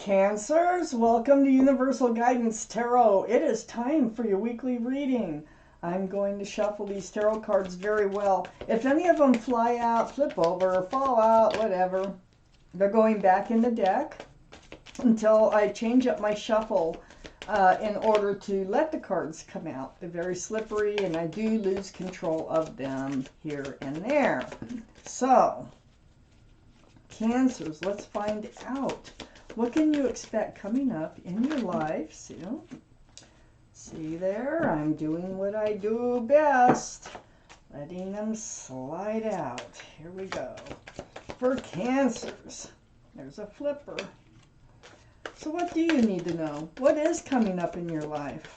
Cancers, welcome to Universal Guidance Tarot. It is time for your weekly reading. I'm going to shuffle these tarot cards very well. If any of them fly out, flip over, fall out, whatever, they're going back in the deck until I change up my shuffle in order to let the cards come out. They're very slippery and I do lose control of them here and there. So, Cancers, let's find out. What can you expect coming up in your life? See there? I'm doing what I do best. Letting them slide out. Here we go. For Cancers, there's a flipper. So what do you need to know? What is coming up in your life?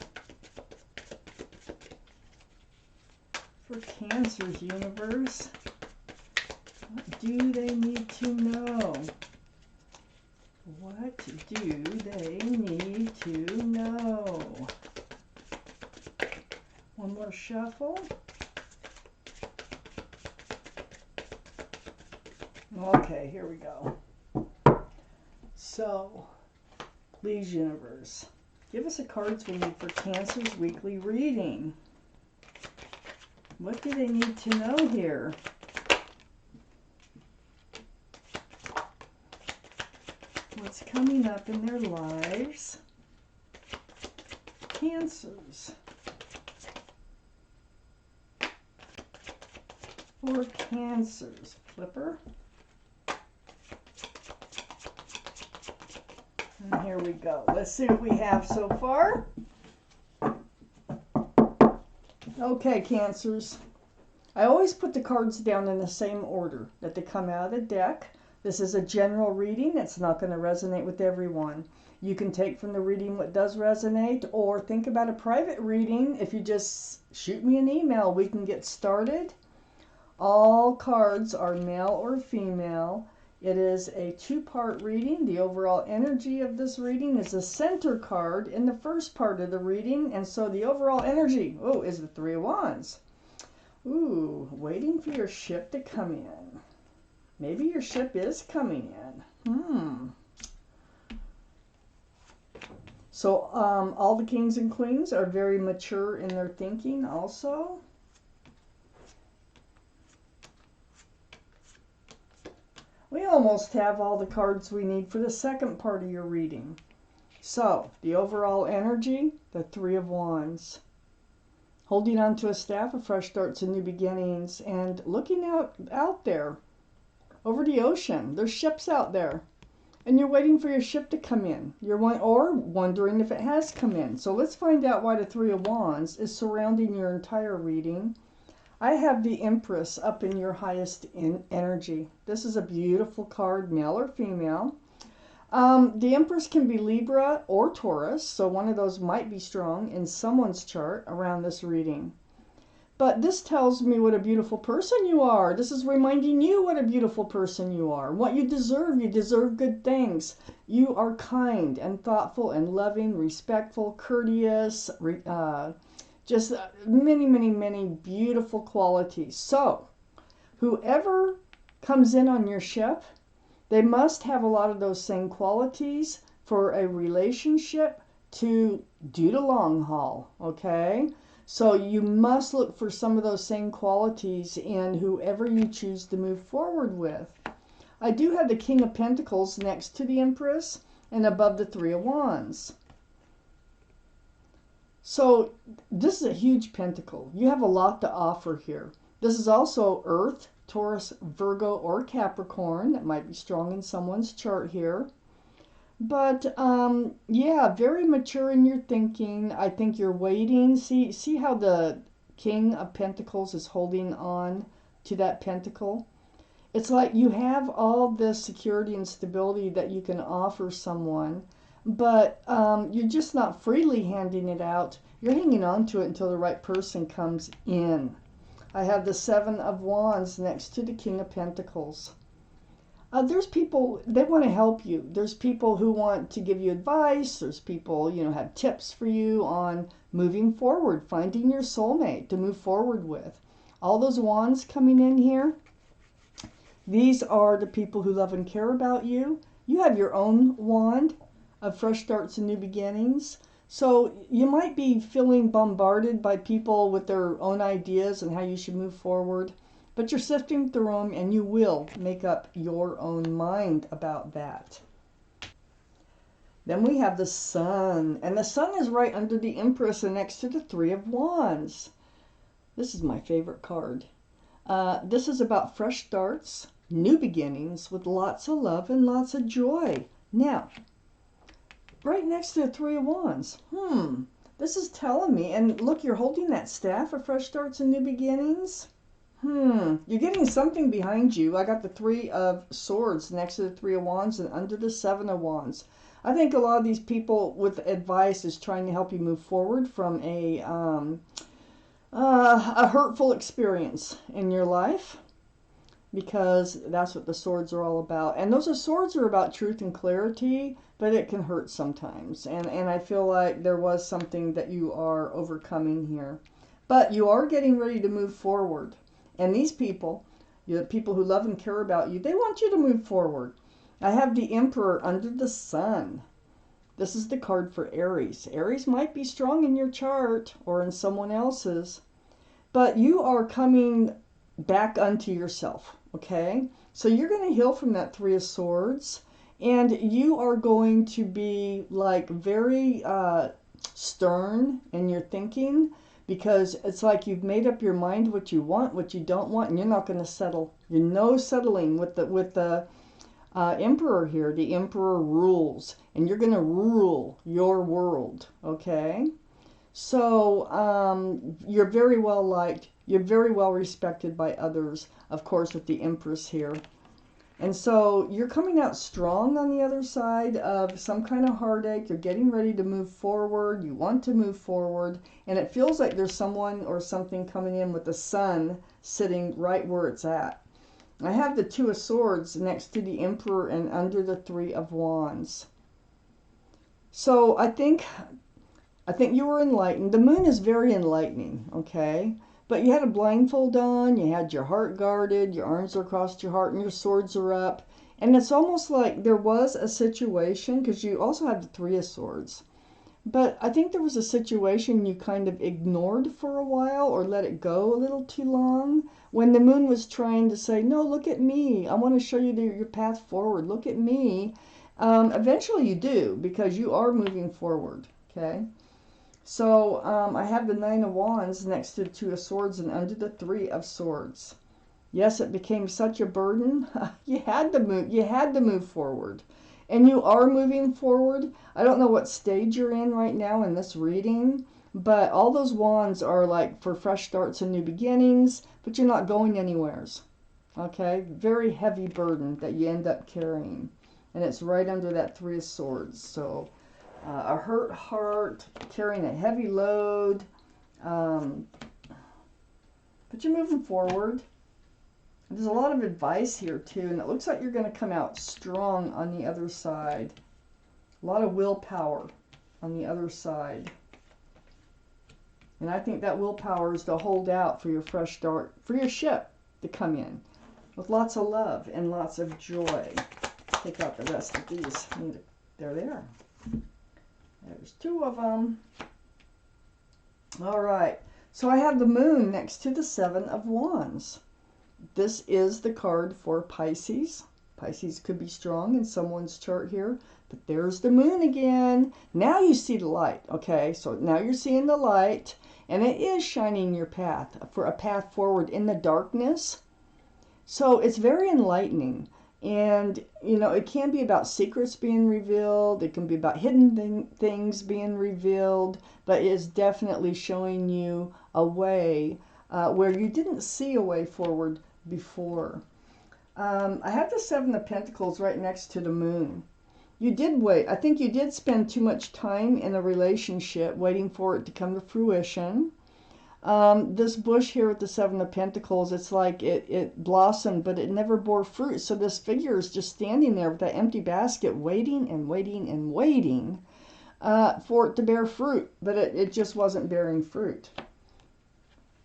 For Cancers, universe, what do they need to know? What do they need to know? One more shuffle. Okay, here we go. So, please, universe, give us the cards we need for Cancer's weekly reading. What do they need to know here? What's coming up in their lives? Cancers. For Cancers. Flipper. And here we go. Let's see what we have so far. Okay, Cancers. I always put the cards down in the same order that they come out of the deck. This is a general reading. It's not going to resonate with everyone. You can take from the reading what does resonate, or think about a private reading. If you just shoot me an email, we can get started. All cards are male or female. It is a two-part reading. The overall energy of this reading is the center card in the first part of the reading, and so the overall energy, is the Three of Wands. Waiting for your ship to come in. Maybe your ship is coming in. So all the kings and queens are very mature in their thinking also. We almost have all the cards we need for the second part of your reading. So, the overall energy, the Three of Wands. Holding on to a staff of fresh starts and new beginnings, and looking out there. Over the ocean, there's ships out there, and you're waiting for your ship to come in. You're wondering if it has come in. So let's find out why the Three of Wands is surrounding your entire reading. I have the Empress up in your highest energy. This is a beautiful card, male or female. The Empress can be Libra or Taurus, so one of those might be strong in someone's chart around this reading. But this tells me what a beautiful person you are. This is reminding you what a beautiful person you are. What you deserve. You deserve good things. You are kind and thoughtful and loving, respectful, courteous, just many, many, many beautiful qualities. So, whoever comes in on your ship, they must have a lot of those same qualities for a relationship to do the long haul, okay? So you must look for some of those same qualities in whoever you choose to move forward with. I do have the King of Pentacles next to the Empress and above the Three of Wands. So this is a huge pentacle. You have a lot to offer here. This is also Earth, Taurus, Virgo, or Capricorn. That might be strong in someone's chart here. But, yeah, very mature in your thinking. I think you're waiting. See how the King of Pentacles is holding on to that pentacle? It's like you have all this security and stability that you can offer someone, but you're just not freely handing it out. You're hanging on to it until the right person comes in. I have the Seven of Wands next to the King of Pentacles. There's people, they want to help you. There's people who want to give you advice. There's people, have tips for you on moving forward, finding your soulmate to move forward with. All those wands coming in here, these are the people who love and care about you. You have your own wand of fresh starts and new beginnings. So you might be feeling bombarded by people with their own ideas and how you should move forward, but you're sifting through them and you will make up your own mind about that. Then we have the Sun, and the Sun is right under the Empress and next to the Three of Wands. This is my favorite card. This is about fresh starts, new beginnings with lots of love and lots of joy. Now, right next to the Three of Wands, this is telling me, and look, you're holding that staff of fresh starts and new beginnings. You're getting something behind you. I got the Three of Swords next to the Three of Wands and under the Seven of Wands. I think a lot of these people with advice is trying to help you move forward from a hurtful experience in your life, because that's what the swords are all about. And those swords are about truth and clarity, but it can hurt sometimes. And I feel like there was something that you are overcoming here. But you are getting ready to move forward. And these people, the people who love and care about you, they want you to move forward. I have the Emperor under the Sun. This is the card for Aries. Aries might be strong in your chart or in someone else's, but you are coming back unto yourself, okay? So you're going to heal from that Three of Swords, and you are going to be like very stern in your thinking, because it's like you've made up your mind what you want, what you don't want, and you're not going to settle. You're no settling with the Emperor here. The Emperor rules, and you're going to rule your world, okay? So you're very well liked. You're very well respected by others, of course, with the Empress here. And so you're coming out strong on the other side of some kind of heartache. You're getting ready to move forward. You want to move forward. And it feels like there's someone or something coming in with the Sun sitting right where it's at. I have the Two of Swords next to the Emperor and under the Three of Wands. So I think you were enlightened. The Moon is very enlightening, okay? But you had a blindfold on, you had your heart guarded, your arms are across your heart, and your swords are up. And it's almost like there was a situation, because you also have the Three of Swords. But I think there was a situation you kind of ignored for a while or let it go a little too long, when the Moon was trying to say, no, look at me. I want to show you your path forward. Look at me. Eventually you do, because you are moving forward, okay? So I have the Nine of Wands next to the Two of Swords and under the Three of Swords. Yes, it became such a burden. You had to move forward. And you are moving forward. I don't know what stage you're in right now in this reading, but all those wands are like for fresh starts and new beginnings, but you're not going anywheres. Okay? Very heavy burden that you end up carrying. And it's right under that Three of Swords. So a hurt heart, carrying a heavy load, but you're moving forward. There's a lot of advice here too, and it looks like you're going to come out strong on the other side. A lot of willpower on the other side. And I think that willpower is to hold out for your fresh start, for your ship to come in with lots of love and lots of joy. Take out the rest of these. There they are. There's two of them. All right. So I have the Moon next to the Seven of Wands. This is the card for Pisces. Pisces could be strong in someone's chart here. But there's the Moon again. Now you see the light. Okay, so now you're seeing the light. And it is shining your path for a path forward in the darkness. So it's very enlightening. And, you know, it can be about secrets being revealed. It can be about hidden things being revealed. But it is definitely showing you a way where you didn't see a way forward before. I have the Seven of Pentacles right next to the Moon. You did wait. I think you did spend too much time in a relationship waiting for it to come to fruition. This bush here with the Seven of Pentacles, it's like it blossomed, but it never bore fruit. So this figure is just standing there with that empty basket, waiting and waiting and waiting for it to bear fruit. But it just wasn't bearing fruit.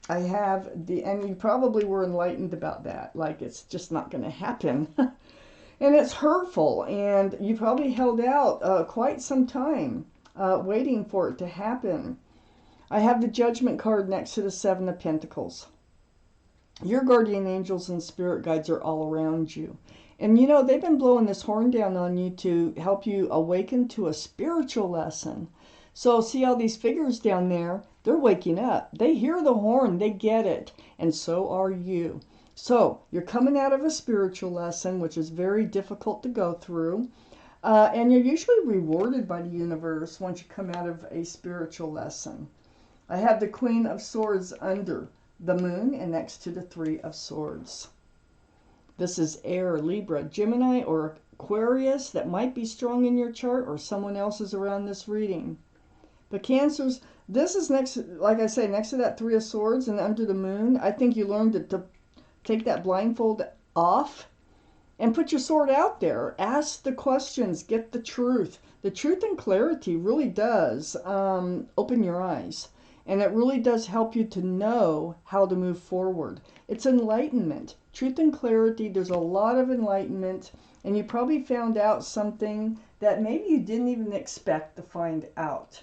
I have and you probably were enlightened about that. Like, it's just not going to happen. And it's hurtful, and you probably held out quite some time waiting for it to happen. I have the Judgment card next to the Seven of Pentacles. Your guardian angels and spirit guides are all around you. And you know, they've been blowing this horn down on you to help you awaken to a spiritual lesson. So see all these figures down there? They're waking up. They hear the horn. They get it. And so are you. So you're coming out of a spiritual lesson, which is very difficult to go through. And you're usually rewarded by the universe once you come out of a spiritual lesson. I have the Queen of Swords under the moon and next to the Three of Swords. This is air, Libra, Gemini, or Aquarius that might be strong in your chart, or someone else's around this reading. The Cancers, this is next, like I say, next to that Three of Swords and under the moon. I think you learned to take that blindfold off and put your sword out there. Ask the questions, get the truth. The truth and clarity really does open your eyes. And it really does help you to know how to move forward. It's enlightenment. Truth and clarity, there's a lot of enlightenment. And you probably found out something that maybe you didn't even expect to find out.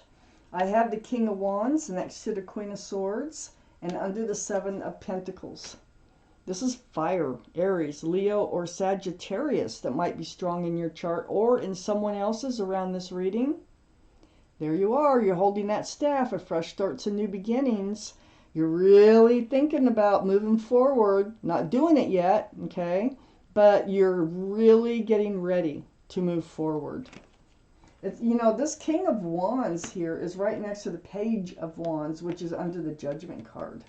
I have the King of Wands next to the Queen of Swords and under the Seven of Pentacles. This is fire, Aries, Leo, or Sagittarius that might be strong in your chart or in someone else's around this reading. There you are, you're holding that staff of fresh starts and new beginnings. You're really thinking about moving forward, not doing it yet, okay? But you're really getting ready to move forward. It's, you know, this King of Wands here is right next to the Page of Wands, which is under the Judgment card.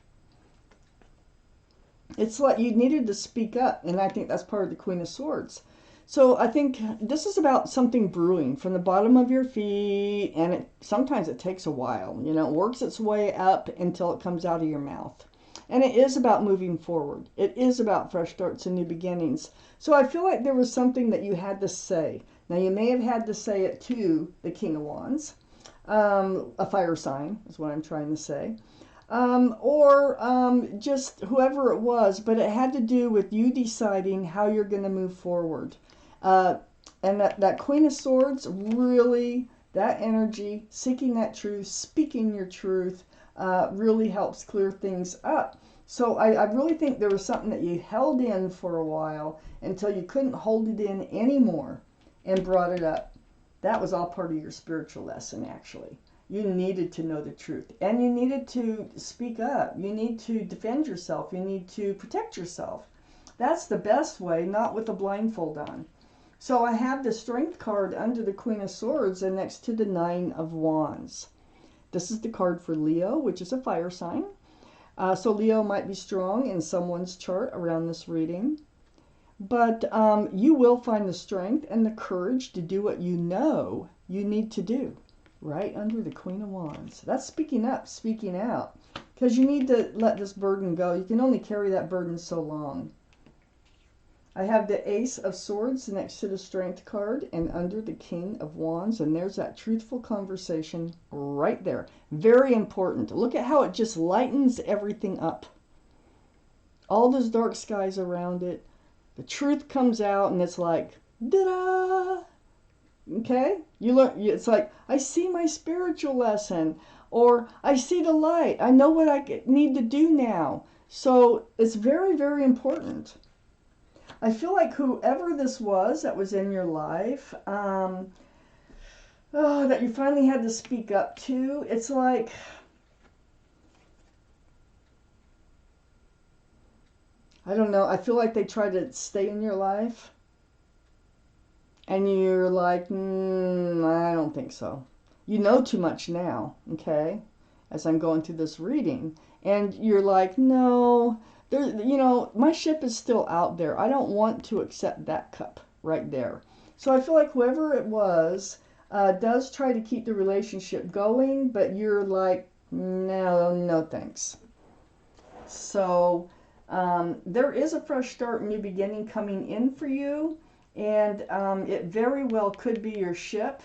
It's like you needed to speak up, and I think that's part of the Queen of Swords. So I think this is about something brewing from the bottom of your feet, and sometimes it takes a while. You know, it works its way up until it comes out of your mouth. And it is about moving forward. It is about fresh starts and new beginnings. So I feel like there was something that you had to say. Now, you may have had to say it to the King of Wands. A fire sign is what I'm trying to say. Or just whoever it was, but it had to do with you deciding how you're going to move forward. And that Queen of Swords, really, that energy, seeking that truth, speaking your truth, really helps clear things up. So I really think there was something that you held in for a while until you couldn't hold it in anymore and brought it up. That was all part of your spiritual lesson, actually. You needed to know the truth, and you needed to speak up. You need to defend yourself. You need to protect yourself. That's the best way, not with a blindfold on. So I have the Strength card under the Queen of Swords and next to the Nine of Wands. This is the card for Leo, which is a fire sign. So Leo might be strong in someone's chart around this reading. But you will find the strength and the courage to do what you know you need to do. Right under the Queen of Wands. That's speaking up, speaking out. Because you need to let this burden go. You can only carry that burden so long. I have the Ace of Swords next to the Strength card and under the King of Wands. And there's that truthful conversation right there. Very important. Look at how it just lightens everything up. All those dark skies around it. The truth comes out and it's like, da-da! Okay? You learn. It's like, I see my spiritual lesson, or I see the light. I know what I need to do now. So it's very, very important. I feel like whoever this was that was in your life, that you finally had to speak up to, it's like, I don't know. I feel like they try to stay in your life. And you're like, I don't think so. You know too much now, okay, as I'm going through this reading. And you're like, no, you know, my ship is still out there. I don't want to accept that cup right there. So I feel like whoever it was does try to keep the relationship going, but you're like, no thanks. So there is a fresh start, new beginning coming in for you. And it very well could be your ship.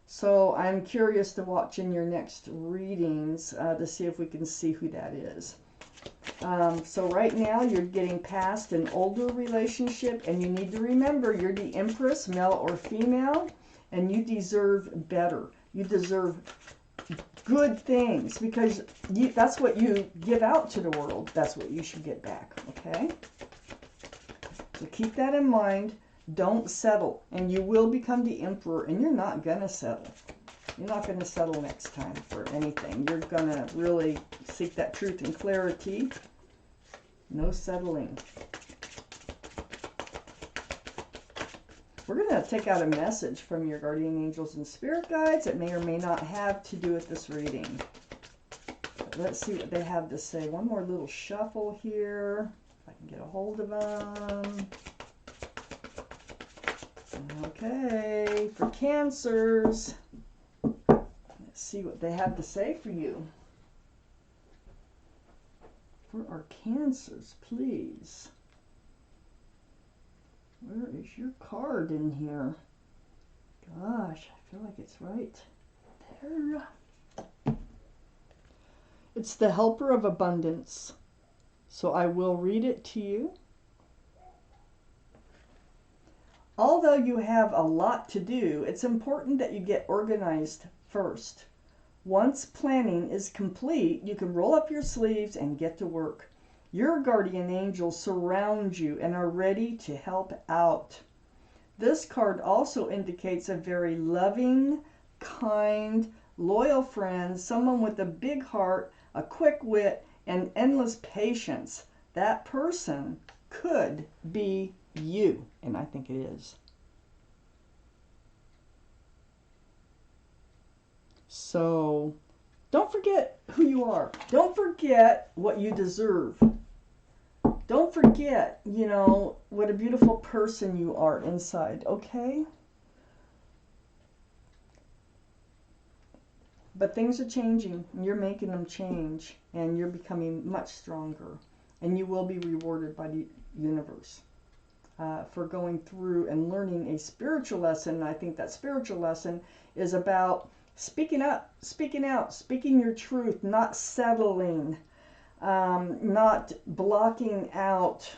So I'm curious to watch in your next readings to see if we can see who that is. So right now you're getting past an older relationship, and you need to remember you're the Empress, male or female, and you deserve better. You deserve good things, because that's what you give out to the world. That's what you should get back, okay? So keep that in mind. Don't settle, and you will become the Emperor, and you're not going to settle. You're not going to settle next time for anything. You're going to really seek that truth and clarity. No settling. We're going to take out a message from your guardian angels and spirit guides. It may or may not have to do with this reading. But let's see what they have to say. One more little shuffle here, if I can get a hold of them. Okay, for Cancers. Let's see what they have to say for you. For our Cancers, please. Where is your card in here? Gosh, I feel like it's right there. It's the Helper of Abundance. So I will read it to you. Although you have a lot to do, it's important that you get organized first. Once planning is complete, you can roll up your sleeves and get to work. Your guardian angels surround you and are ready to help out. This card also indicates a very loving, kind, loyal friend, someone with a big heart, a quick wit, and endless patience. That person could be you, and I think it is. So don't forget who you are. Don't forget what you deserve. Don't forget, what a beautiful person you are inside, okay? But things are changing, and you're making them change, and you're becoming much stronger, and you will be rewarded by the universe. For going through and learning a spiritual lesson. I think that spiritual lesson is about speaking up, speaking out, speaking your truth, not settling, not blocking out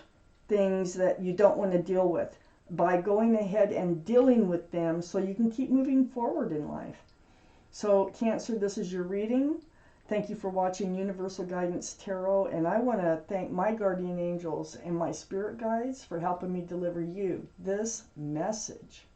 things that you don't want to deal with, by going ahead and dealing with them so you can keep moving forward in life. So Cancer, this is your reading. Thank you for watching Universal Guidance Tarot, and I want to thank my guardian angels and my spirit guides for helping me deliver you this message.